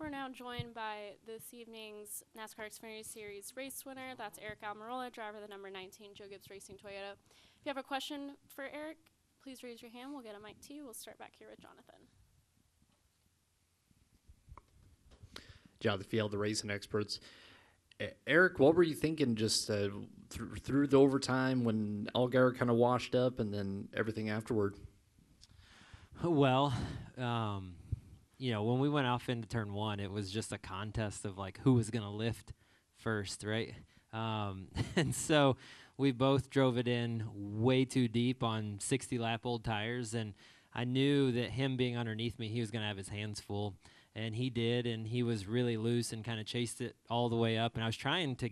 We're now joined by this evening's NASCAR Xfinity Series race winner. That's Aric Almirola, driver of the number 19 Joe Gibbs Racing Toyota. If you have a question for Aric, please raise your hand. We'll get a mic to you. We'll start back here with Jonathan. Jonathan Field, the racing experts. Aric, what were you thinking just through the overtime when Allgaier kind of washed up and then everything afterward? Well, when we went off into turn one, it was just a contest of like who was going to lift first, right? And so we both drove it in way too deep on 60-lap old tires, and I knew that him being underneath me, he was going to have his hands full, and he did, and he was really loose and kind of chased it all the way up, and I was trying to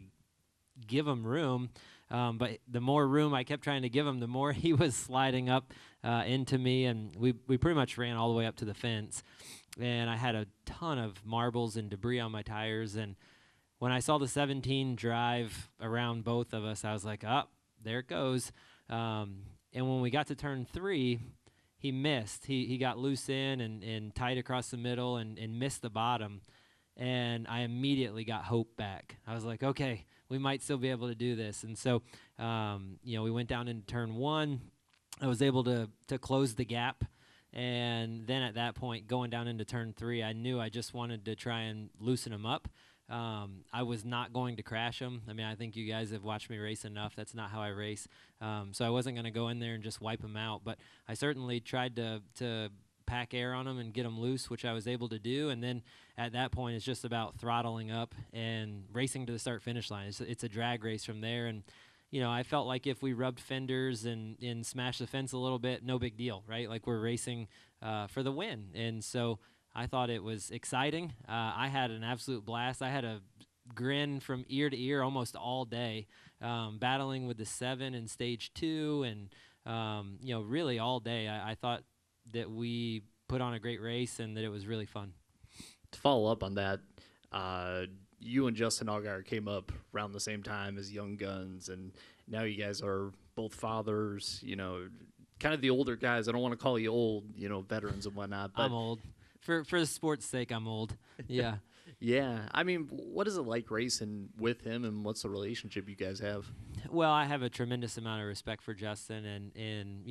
give him room, but the more room I kept trying to give him, the more he was sliding up into me, and we pretty much ran all the way up to the fence. And I had a ton of marbles and debris on my tires. And when I saw the 17 drive around both of us, I was like, oh, there it goes. And when we got to turn 3, he missed. He got loose in and tight across the middle and missed the bottom. And I immediately got hope back. I was like, okay, we might still be able to do this. And so, we went down into turn 1. I was able to close the gap. And then at that point, going down into turn 3, I knew I just wanted to try and loosen him up. I was not going to crash him. I mean, I think you guys have watched me race enough. That's not how I race. So I wasn't going to go in there and just wipe him out. But I certainly tried to pack air on him and get him loose, which I was able to do. And then at that point, it's just about throttling up and racing to the start-finish line. It's a drag race from there. And I felt like if we rubbed fenders and smashed the fence a little bit, no big deal, right? Like we're racing for the win. And so I thought it was exciting. I had an absolute blast. I had a grin from ear to ear almost all day, battling with the 7 in stage 2 and, really all day. I thought that we put on a great race and that it was really fun. To follow up on that, you and Justin Allgaier came up around the same time as young guns, and now you guys are both fathers, kind of the older guys. I don't want to call you old, veterans and whatnot. But I'm old. For the sport's sake, I'm old. Yeah. Yeah. I mean, what is it like racing with him, and what's the relationship you guys have? Well, I have a tremendous amount of respect for Justin, and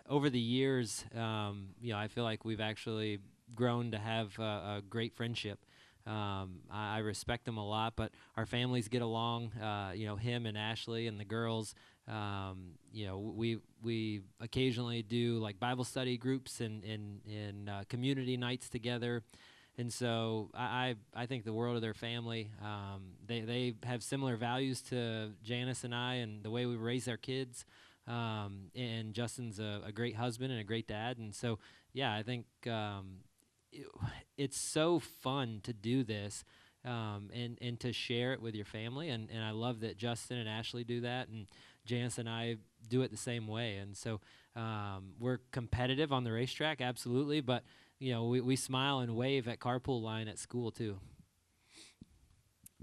over the years, I feel like we've actually grown to have a great friendship. I respect him a lot, but our families get along. Him and Ashley and the girls. We occasionally do like Bible study groups and community nights together, and so I think the world of their family. They have similar values to Janice and I, and the way we raise our kids. And Justin's a great husband and a great dad, and so I think. It's so fun to do this and to share it with your family. And I love that Justin and Ashley do that, and Janice and I do it the same way. And so we're competitive on the racetrack, absolutely, but we smile and wave at carpool line at school too.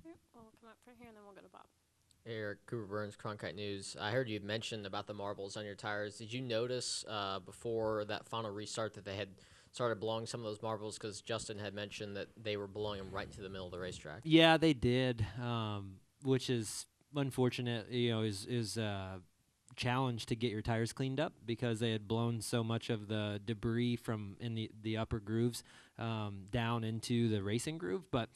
We'll come up right here and then we'll go to Bob. Eric, Cooper Burns, Cronkite News. I heard you mentioned about the marbles on your tires. Did you notice before that final restart that they had started blowing some of those marbles, because Justin had mentioned that they were blowing them right to the middle of the racetrack? Yeah, they did, which is unfortunate. Is a challenge to get your tires cleaned up because they had blown so much of the debris from in the upper grooves down into the racing groove. But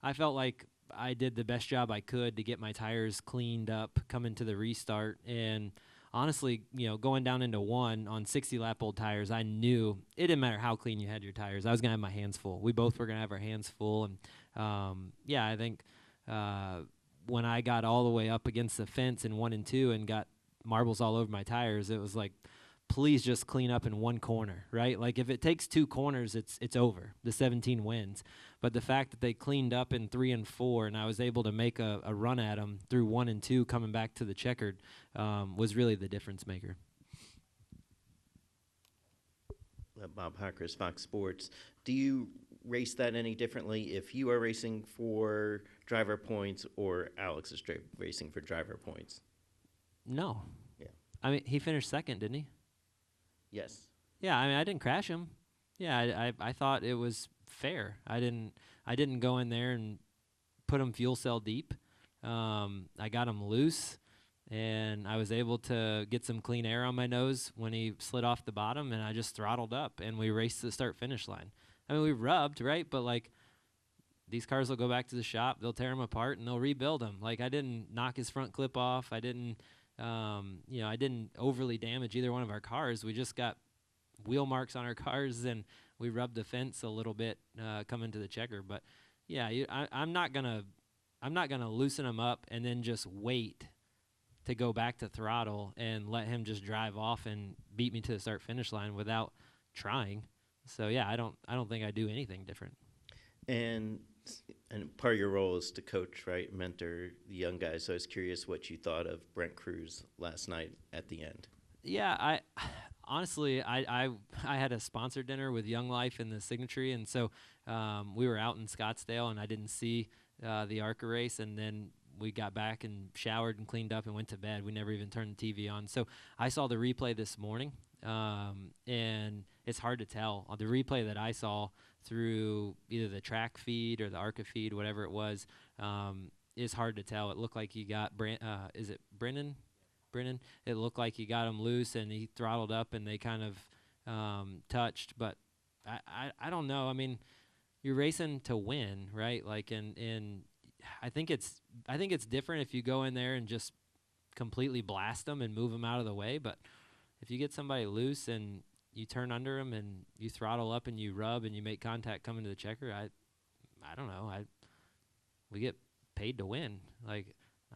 I felt like I did the best job I could to get my tires cleaned up coming to the restart. And honestly, going down into 1 on 60-lap old tires, I knew it didn't matter how clean you had your tires. I was going to have my hands full. We both were going to have our hands full. And, I think when I got all the way up against the fence in 1 and 2 and got marbles all over my tires, it was like, please just clean up in 1 corner, right? Like if it takes 2 corners, it's over. The 17 wins. But the fact that they cleaned up in 3 and 4, and I was able to make a run at them through 1 and 2, coming back to the checkered, was really the difference maker. Bob Hackers, Fox Sports. Do you race that any differently if you are racing for driver points or Alex is racing for driver points? No. Yeah. I mean, he finished second, didn't he? Yes. Yeah, I mean, I didn't crash him. Yeah, I thought it was fair. I didn't go in there and put him fuel cell deep. I got him loose, and I was able to get some clean air on my nose when he slid off the bottom, and I just throttled up, and we raced to the start-finish line. I mean, we rubbed, right? But, like, these cars will go back to the shop, they'll tear them apart, and they'll rebuild them. Like, I didn't knock his front clip off. I didn't, I didn't overly damage either one of our cars. We just got wheel marks on our cars, and we rubbed the fence a little bit coming to the checker. But, yeah, I'm not gonna loosen him up and then just wait to go back to throttle and let him just drive off and beat me to the start-finish line without trying. So, yeah, I don't think I do anything different. And part of your role is to coach, right? Mentor the young guys. So I was curious what you thought of Brent Cruz last night at the end. Yeah, honestly, I had a sponsor dinner with Young Life in the Signatory, and so we were out in Scottsdale, and I didn't see the ARCA race, and then we got back and showered and cleaned up and went to bed. We never even turned the TV on. So I saw the replay this morning, and it's hard to tell. The replay that I saw through either the track feed or the ARCA feed, whatever it was, is hard to tell. It looked like he got is it Brennan? It looked like he got him loose and he throttled up and they kind of touched. But I don't know. I mean, you're racing to win, right? Like, and I think it's different if you go in there and just completely blast them and move them out of the way. But if you get somebody loose and you turn under them and you throttle up and you rub and you make contact coming to the checker, I don't know. We get paid to win. Like,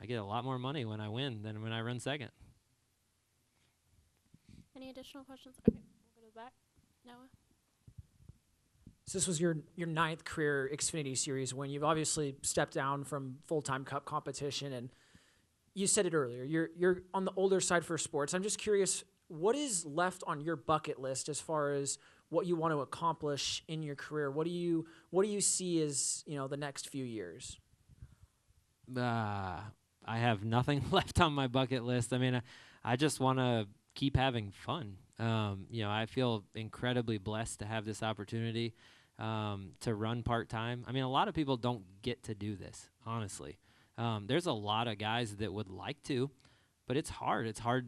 I get a lot more money when I win than when I run second. Any additional questions? Okay, we'll go to the back. Noah? So this was your ninth career Xfinity Series win. You've obviously stepped down from full-time Cup competition, and you said it earlier. You're on the older side for sports. I'm just curious, what is left on your bucket list as far as what you want to accomplish in your career? What do you see as the next few years? I have nothing left on my bucket list. I mean, I just want to keep having fun. I feel incredibly blessed to have this opportunity to run part-time. I mean, a lot of people don't get to do this, honestly. There's a lot of guys that would like to, but it's hard. It's hard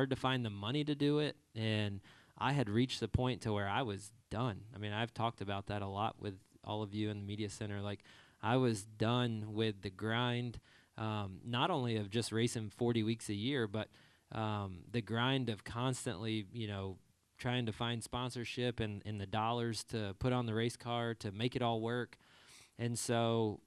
to find the money to do it, and I had reached the point to where I was done. I mean, I've talked about that a lot with all of you in the media center. Like, I was done with the grind, not only of just racing 40 weeks a year, but the grind of constantly, trying to find sponsorship and the dollars to put on the race car to make it all work. And so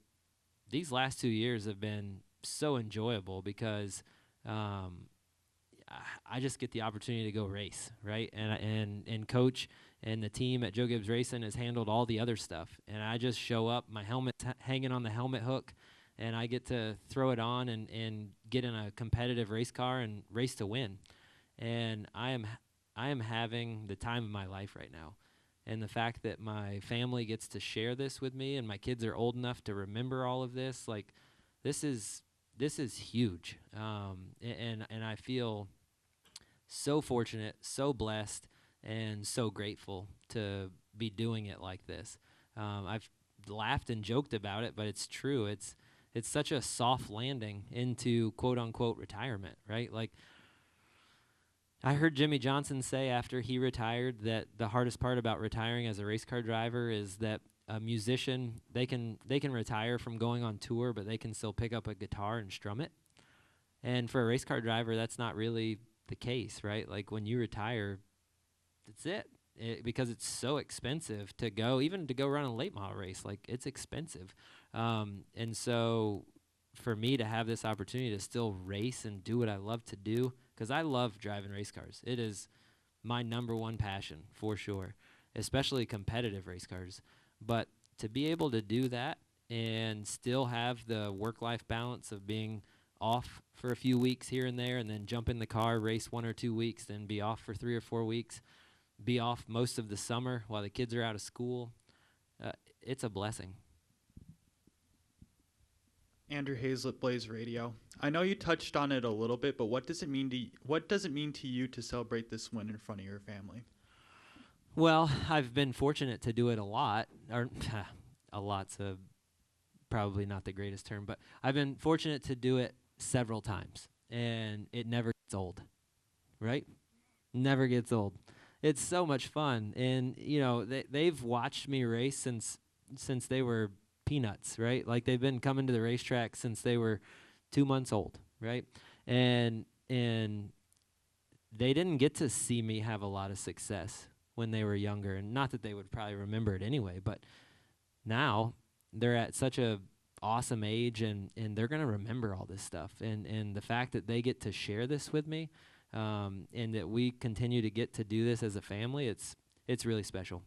these last 2 years have been so enjoyable because I just get the opportunity to go race, right? And coach and the team at Joe Gibbs Racing has handled all the other stuff. And I just show up, my helmet's hanging on the helmet hook, and I get to throw it on and get in a competitive race car and race to win. And I am having the time of my life right now. And the fact that my family gets to share this with me and my kids are old enough to remember all of this, like, this is huge. And I feel so fortunate, so blessed, and so grateful to be doing it like this. I've laughed and joked about it, but it's true. It's such a soft landing into quote-unquote retirement, right? Like, I heard Jimmy Johnson say after he retired that the hardest part about retiring as a race car driver is that a musician, they can retire from going on tour, but they can still pick up a guitar and strum it. And for a race car driver, that's not really the case, right? Like, when you retire, that's it. Because it's so expensive to go, even to go run a late model race. Like, it's expensive. And so for me to have this opportunity to still race and do what I love to do, because I love driving race cars. It is my number one passion, for sure, especially competitive race cars. But to be able to do that and still have the work-life balance of being off for a few weeks here and there and then jump in the car, race 1 or 2 weeks, then be off for 3 or 4 weeks, be off most of the summer while the kids are out of school, it's a blessing. Andrew Hazlett, Blaze Radio. I know you touched on it a little bit, but what does it mean to you to celebrate this win in front of your family? Well, I've been fortunate to do it a lot. or a lot's a probably not the greatest term, but I've been fortunate to do it several times, and it never gets old, right? Never gets old. It's so much fun, and they've watched me race since they were peanuts, right? Like they've been coming to the racetrack since they were 2 months old, right? And they didn't get to see me have a lot of success when they were younger, and not that they would probably remember it anyway, but now they're at such a awesome age, and they're going to remember all this stuff, and the fact that they get to share this with me, and that we continue to get to do this as a family, it's really special.